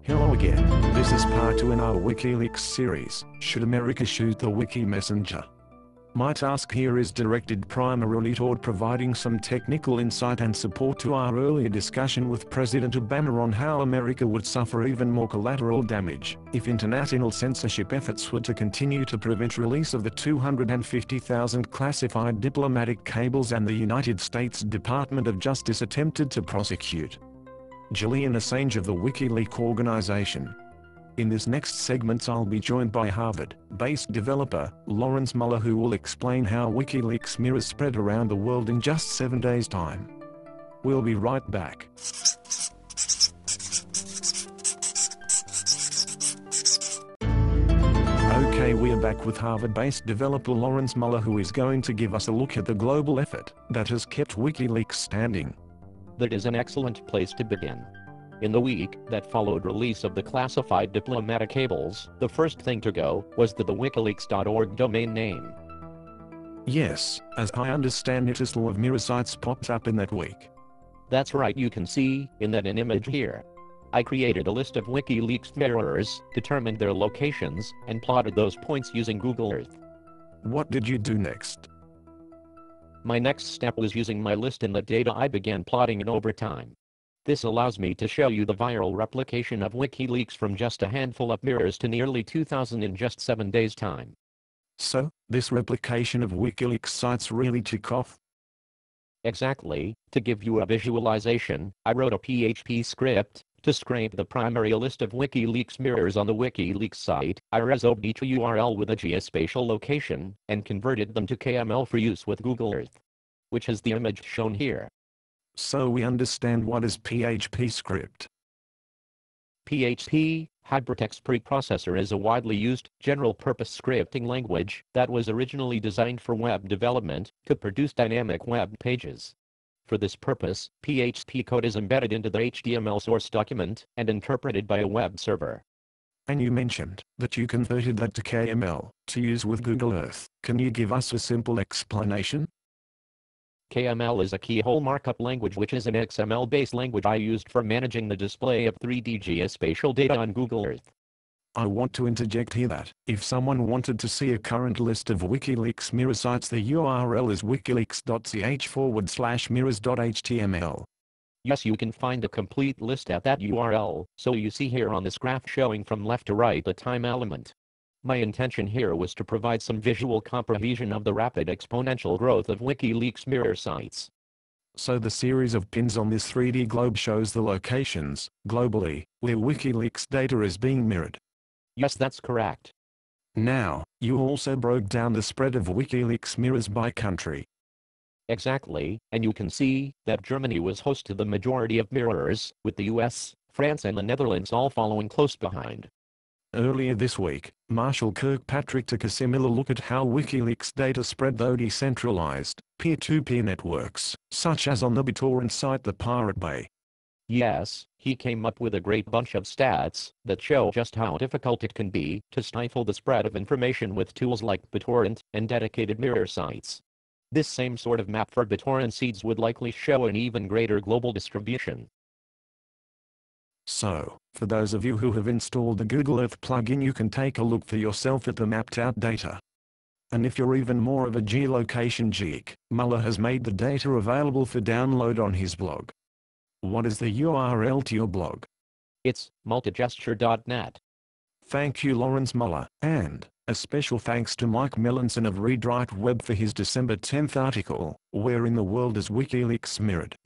Hello again, this is part 2 in our WikiLeaks series, Should America Shoot the Wiki Messenger? My task here is directed primarily toward providing some technical insight and support to our earlier discussion with President Obama on how America would suffer even more collateral damage if international censorship efforts were to continue to prevent release of the 250,000 classified diplomatic cables and the United States Department of Justice attempted to prosecute Julian Assange of the WikiLeaks organization. In this next segment I'll be joined by Harvard-based developer Lawrence Muller, who will explain how WikiLeaks mirrors spread around the world in just 7 days' time. We'll be right back. Okay, we're back with Harvard-based developer Lawrence Muller, who is going to give us a look at the global effort that has kept WikiLeaks standing. That is an excellent place to begin. In the week that followed release of the classified diplomatic cables, the first thing to go was the wikileaks.org domain name. Yes, as I understand it, a law of mirror sites popped up in that week. That's right, you can see in that an image here. I created a list of WikiLeaks mirrors, determined their locations, and plotted those points using Google Earth. What did you do next? My next step was using my list and the data I began plotting it over time. This allows me to show you the viral replication of WikiLeaks from just a handful of mirrors to nearly 2,000 in just 7 days' time. So, this replication of WikiLeaks sites really took off? Exactly. To give you a visualization, I wrote a PHP script to scrape the primary list of WikiLeaks mirrors on the WikiLeaks site. I resolved each URL with a geospatial location and converted them to KML for use with Google Earth, which is the image shown here. So we understand what is PHP script. PHP, Hypertext Preprocessor, is a widely used, general-purpose scripting language that was originally designed for web development to produce dynamic web pages. For this purpose, PHP code is embedded into the HTML source document and interpreted by a web server. And you mentioned that you converted that to KML to use with Google Earth. Can you give us a simple explanation? KML is a keyhole markup language, which is an XML-based language I used for managing the display of 3D geospatial data on Google Earth. I want to interject here that, if someone wanted to see a current list of WikiLeaks mirror sites, the URL is wikileaks.ch/mirrors.html. Yes, you can find a complete list at that URL, so you see here on this graph showing from left to right the time element. My intention here was to provide some visual comprehension of the rapid exponential growth of WikiLeaks mirror sites. So the series of pins on this 3D globe shows the locations, globally, where WikiLeaks data is being mirrored. Yes, that's correct. Now, you also broke down the spread of WikiLeaks mirrors by country. Exactly, and you can see that Germany was host to the majority of mirrors, with the US, France and the Netherlands all following close behind. Earlier this week, Marshall Kirkpatrick took a similar look at how WikiLeaks data spread through decentralized, peer-to-peer networks, such as on the BitTorrent site the Pirate Bay. Yes, he came up with a great bunch of stats that show just how difficult it can be to stifle the spread of information with tools like BitTorrent and dedicated mirror sites. This same sort of map for BitTorrent seeds would likely show an even greater global distribution. So, for those of you who have installed the Google Earth plugin, you can take a look for yourself at the mapped out data. And if you're even more of a geolocation geek, Muller has made the data available for download on his blog. What is the URL to your blog? It's multigesture.net. Thank you, Lawrence Muller, and a special thanks to Mike Melanson of ReadWriteWeb for his December 10th article, Where in the World is WikiLeaks Mirrored?